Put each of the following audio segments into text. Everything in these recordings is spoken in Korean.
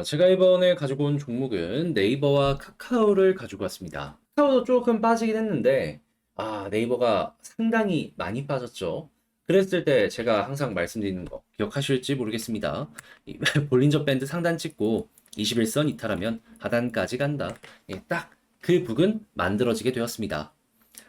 제가 이번에 가지고 온 종목은 네이버와 카카오를 가지고 왔습니다. 카카오도 조금 빠지긴 했는데, 네이버가 상당히 많이 빠졌죠. 그랬을 때 제가 항상 말씀드리는 거 기억하실지 모르겠습니다. 이 볼린저 밴드 상단 찍고 21선 이탈하면 하단까지 간다. 예, 딱 그 북은 만들어지게 되었습니다.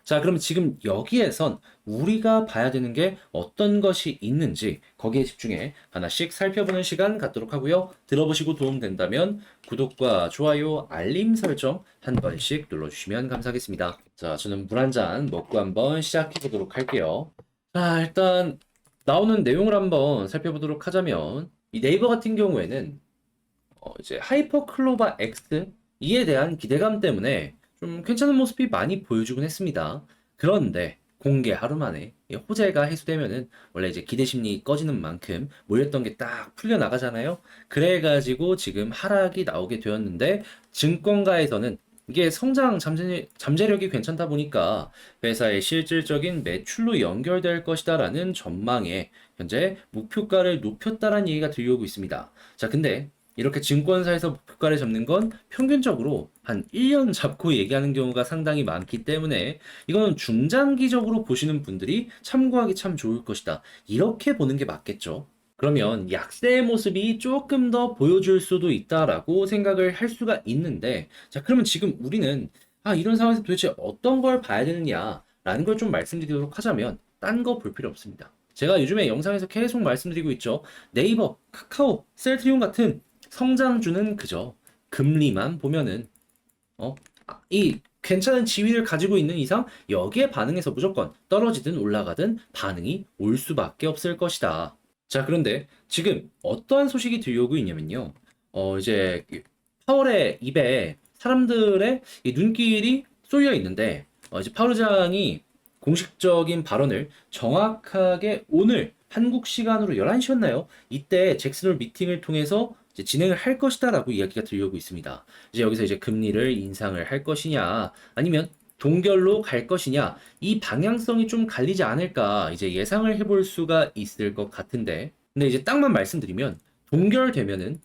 자, 그럼 지금 여기에선 우리가 봐야 되는 게 어떤 것이 있는지 거기에 집중해 하나씩 살펴보는 시간 갖도록 하고요. 들어보시고 도움된다면 구독과 좋아요, 알림 설정 한 번씩 눌러주시면 감사하겠습니다. 자, 저는 물 한 잔 먹고 한번 시작해 보도록 할게요. 자, 일단 나오는 내용을 한번 살펴보도록 하자면 이 네이버 같은 경우에는 이제 하이퍼 클로바 X 이에 대한 기대감 때문에 좀 괜찮은 모습이 많이 보여주곤 했습니다. 그런데 공개 하루 만에 이 호재가 해소되면은 원래 이제 기대 심리 꺼지는 만큼 몰렸던 게 딱 풀려 나가잖아요. 그래가지고 지금 하락이 나오게 되었는데 증권가에서는 이게 성장 잠재력이 괜찮다 보니까 회사의 실질적인 매출로 연결될 것이다라는 전망에 현재 목표가를 높였다라는 얘기가 들려오고 있습니다. 자, 근데 이렇게 증권사에서 목표가를 잡는 건 평균적으로 한 1년 잡고 얘기하는 경우가 상당히 많기 때문에 이거는 중장기적으로 보시는 분들이 참고하기 참 좋을 것이다. 이렇게 보는 게 맞겠죠. 그러면 약세의 모습이 조금 더 보여줄 수도 있다라고 생각을 할 수가 있는데, 자, 그러면 지금 우리는 이런 상황에서 도대체 어떤 걸 봐야 되느냐라는 걸 좀 말씀드리도록 하자면 딴 거 볼 필요 없습니다. 제가 요즘에 영상에서 계속 말씀드리고 있죠. 네이버, 카카오, 셀트리온 같은 성장주는 그저 금리만 보면은 이 괜찮은 지위를 가지고 있는 이상 여기에 반응해서 무조건 떨어지든 올라가든 반응이 올 수밖에 없을 것이다. 자, 그런데 지금 어떠한 소식이 들려오고 있냐면요. 이제 파월의 입에 사람들의 이 눈길이 쏠려 있는데, 이제 파월 의장이 공식적인 발언을 정확하게 오늘 한국 시간으로 11시였나요? 이때 잭슨홀 미팅을 통해서 이제 진행을 할 것이다라고 이야기가 들려오고 있습니다. 이제 여기서 이제 금리를 인상을 할 것이냐, 아니면 동결로 갈 것이냐, 이 방향성이 좀 갈리지 않을까 이제 예상을 해볼 수가 있을 것 같은데, 근데 이제 딱만 말씀드리면 동결되면은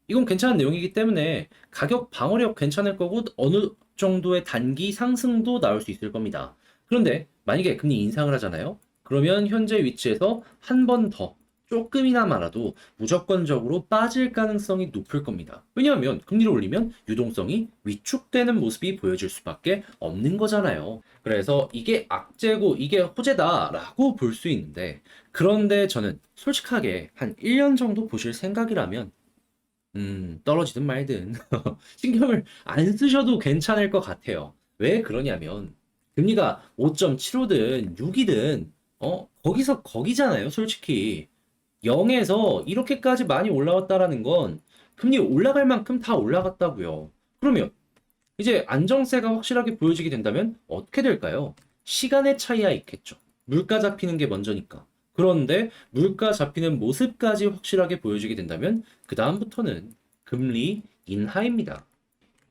이건 괜찮은 내용이기 때문에 가격 방어력 괜찮을 거고 어느 정도의 단기 상승도 나올 수 있을 겁니다. 그런데 만약에 금리 인상을 하잖아요. 그러면 현재 위치에서 한 번 더 조금이나마라도 무조건적으로 빠질 가능성이 높을 겁니다. 왜냐하면 금리를 올리면 유동성이 위축되는 모습이 보여질 수밖에 없는 거잖아요. 그래서 이게 악재고 이게 호재다라고 볼 수 있는데, 그런데 저는 솔직하게 한 1년 정도 보실 생각이라면 떨어지든 말든 신경을 안 쓰셔도 괜찮을 것 같아요. 왜 그러냐면 금리가 5.75든 6이든 거기서 거기잖아요, 솔직히. 0에서 이렇게까지 많이 올라왔다라는 건 금리 올라갈 만큼 다 올라갔다고요. 그러면 이제 안정세가 확실하게 보여지게 된다면 어떻게 될까요? 시간의 차이야 있겠죠. 물가 잡히는 게 먼저니까. 그런데 물가 잡히는 모습까지 확실하게 보여지게 된다면 그 다음부터는 금리 인하입니다.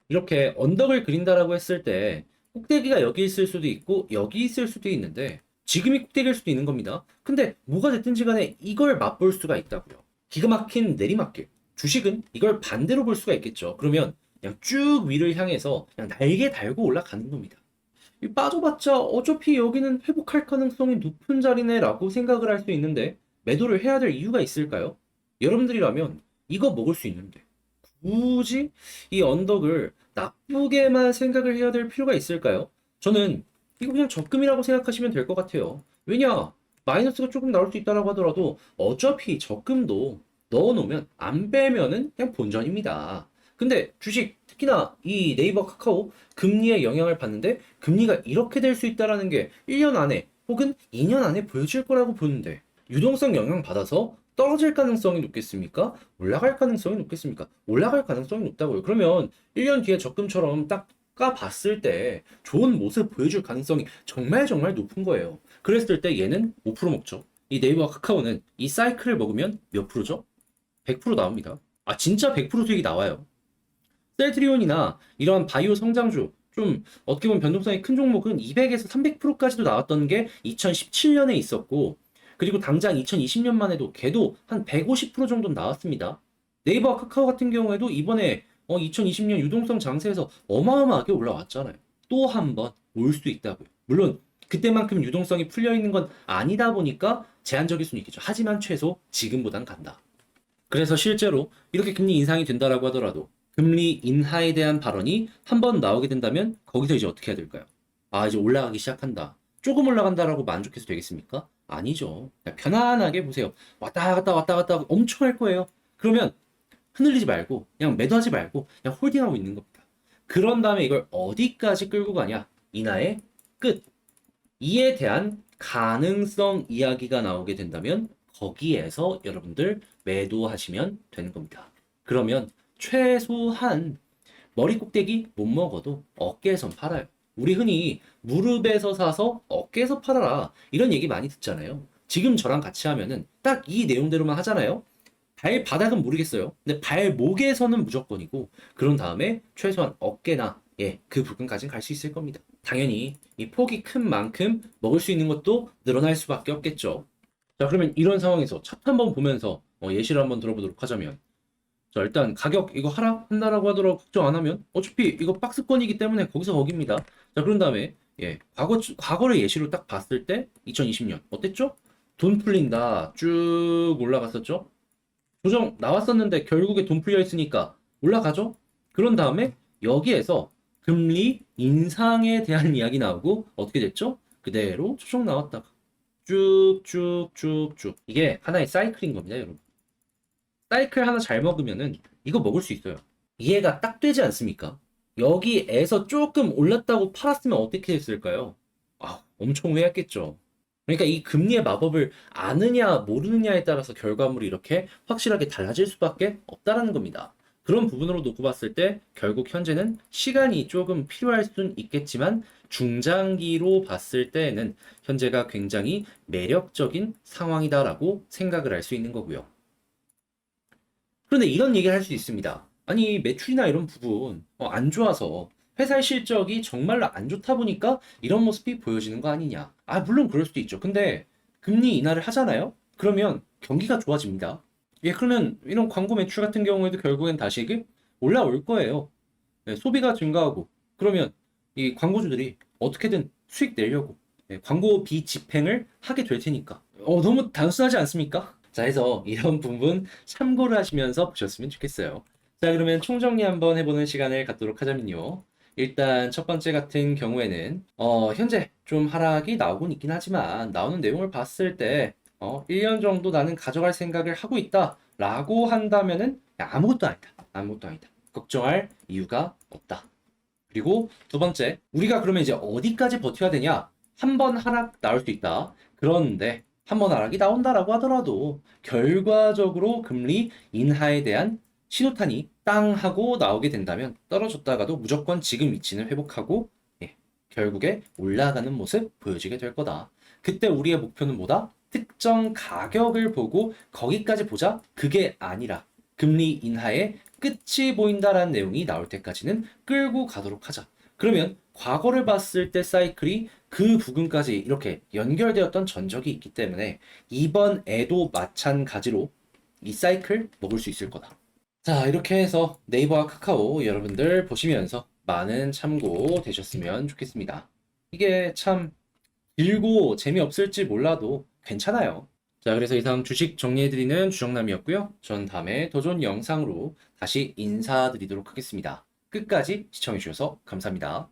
이렇게 언덕을 그린다라고 했을 때 꼭대기가 여기 있을 수도 있고 여기 있을 수도 있는데 지금이 꼭대기일 수도 있는 겁니다. 근데 뭐가 됐든지 간에 이걸 맛볼 수가 있다고요. 기가 막힌 내리막길. 주식은 이걸 반대로 볼 수가 있겠죠. 그러면 그냥 쭉 위를 향해서 그냥 날개 달고 올라가는 겁니다. 이 빠져봤자 어차피 여기는 회복할 가능성이 높은 자리네라고 생각을 할 수 있는데 매도를 해야 될 이유가 있을까요? 여러분들이라면 이거 먹을 수 있는데 굳이 이 언덕을 나쁘게만 생각을 해야 될 필요가 있을까요? 저는 이거 그냥 적금이라고 생각하시면 될 것 같아요. 왜냐? 마이너스가 조금 나올 수 있다라고 하더라도 어차피 적금도 넣어놓으면 안 빼면은 그냥 본전입니다. 근데 주식 특히나 이 네이버 카카오 금리의 영향을 받는데 금리가 이렇게 될 수 있다라는 게 1년 안에 혹은 2년 안에 보여질 거라고 보는데 유동성 영향 받아서 떨어질 가능성이 높겠습니까? 올라갈 가능성이 높겠습니까? 올라갈 가능성이 높다고요. 그러면 1년 뒤에 적금처럼 딱 까봤을 때 좋은 모습 보여줄 가능성이 정말 정말 높은 거예요. 그랬을 때 얘는 5% 먹죠. 이 네이버와 카카오는 이 사이클을 먹으면 몇 프로죠? 100% 나옵니다. 진짜 100% 수익이 나와요. 셀트리온이나 이런 바이오 성장주 좀 어떻게 보면 변동성이 큰 종목은 200에서 300%까지도 나왔던 게 2017년에 있었고, 그리고 당장 2020년만 해도 걔도 한 150% 정도 나왔습니다. 네이버와 카카오 같은 경우에도 이번에 2020년 유동성 장세에서 어마어마하게 올라왔잖아요. 또 한 번 올 수 있다고요. 물론 그때만큼 유동성이 풀려 있는 건 아니다 보니까 제한적일 수는 있겠죠. 하지만 최소 지금보단 간다. 그래서 실제로 이렇게 금리 인상이 된다라고 하더라도 금리 인하에 대한 발언이 한 번 나오게 된다면 거기서 이제 어떻게 해야 될까요? 아, 이제 올라가기 시작한다. 조금 올라간다라고 만족해서 되겠습니까? 아니죠. 그냥 편안하게 보세요. 왔다 갔다 왔다 갔다 엄청 할 거예요. 그러면 흔들리지 말고 그냥 매도하지 말고 그냥 홀딩하고 있는 겁니다. 그런 다음에 이걸 어디까지 끌고 가냐? 인하의 끝. 이에 대한 가능성 이야기가 나오게 된다면 거기에서 여러분들 매도하시면 되는 겁니다. 그러면 최소한 머리 꼭대기 못 먹어도 어깨에선 팔아요. 우리 흔히 무릎에서 사서 어깨에서 팔아라 이런 얘기 많이 듣잖아요. 지금 저랑 같이 하면은 딱 이 내용대로만 하잖아요. 발바닥은 모르겠어요. 근데 발목에서는 무조건이고 그런 다음에 최소한 어깨나 그 부분까지는 갈 수 있을 겁니다. 당연히 이 폭이 큰 만큼 먹을 수 있는 것도 늘어날 수밖에 없겠죠. 자, 그러면 이런 상황에서 차트 한번 보면서 예시를 한번 들어보도록 하자면 자, 일단 가격 이거 하락한다라고 하더라도 걱정 안 하면 어차피 이거 박스권이기 때문에 거기서 거깁니다. 자, 그런 다음에 과거를 예시로 딱 봤을 때 2020년 어땠죠? 돈 풀린다 쭉 올라갔었죠? 조정 나왔었는데 결국에 돈 풀려 있으니까 올라가죠? 그런 다음에 여기에서 금리 인상에 대한 이야기 나오고 어떻게 됐죠? 그대로 조정 나왔다가 쭉쭉쭉쭉 이게 하나의 사이클인 겁니다, 여러분. 사이클 하나 잘 먹으면은 이거 먹을 수 있어요. 이해가 딱 되지 않습니까? 여기에서 조금 올랐다고 팔았으면 어떻게 됐을까요? 아, 엄청 후회했겠죠. 그러니까 이 금리의 마법을 아느냐 모르느냐에 따라서 결과물이 이렇게 확실하게 달라질 수밖에 없다라는 겁니다. 그런 부분으로 놓고 봤을 때 결국 현재는 시간이 조금 필요할 수는 있겠지만 중장기로 봤을 때에는 현재가 굉장히 매력적인 상황이다라고 생각을 할 수 있는 거고요. 그런데 이런 얘기를 할 수 있습니다. 아니, 매출이나 이런 부분 안 좋아서 회사의 실적이 정말로 안 좋다 보니까 이런 모습이 보여지는 거 아니냐. 아, 물론 그럴 수도 있죠. 근데 금리 인하를 하잖아요? 그러면 경기가 좋아집니다. 그러면 이런 광고 매출 같은 경우에도 결국엔 다시 이게 올라올 거예요. 소비가 증가하고 그러면 이 광고주들이 어떻게든 수익 내려고 광고비 집행을 하게 될 테니까. 너무 단순하지 않습니까? 자, 해서 이런 부분 참고를 하시면서 보셨으면 좋겠어요. 자, 그러면 총정리 한번 해보는 시간을 갖도록 하자면요. 일단 첫 번째 같은 경우에는 현재 좀 하락이 나오곤 있긴 하지만 나오는 내용을 봤을 때 1년 정도 나는 가져갈 생각을 하고 있다 라고 한다면은 야, 아무것도 아니다. 아무것도 아니다. 걱정할 이유가 없다. 그리고 두 번째, 우리가 그러면 이제 어디까지 버텨야 되냐? 한 번 하락 나올 수 있다. 그런데 한 번 하락이 나온다라고 하더라도 결과적으로 금리 인하에 대한 신호탄이 땅 하고 나오게 된다면 떨어졌다가도 무조건 지금 위치는 회복하고 결국에 올라가는 모습 보여지게 될 거다. 그때 우리의 목표는 뭐다? 특정 가격을 보고 거기까지 보자. 그게 아니라 금리 인하의 끝이 보인다라는 내용이 나올 때까지는 끌고 가도록 하자. 그러면 과거를 봤을 때 사이클이 그 부분까지 이렇게 연결되었던 전적이 있기 때문에 이번에도 마찬가지로 이 사이클 먹을 수 있을 거다. 자, 이렇게 해서 네이버와 카카오 여러분들 보시면서 많은 참고 되셨으면 좋겠습니다. 이게 참 길고 재미없을지 몰라도 괜찮아요. 자, 그래서 이상 주식 정리해드리는 주정남이었고요. 전 다음에 더 좋은 영상으로 다시 인사드리도록 하겠습니다. 끝까지 시청해주셔서 감사합니다.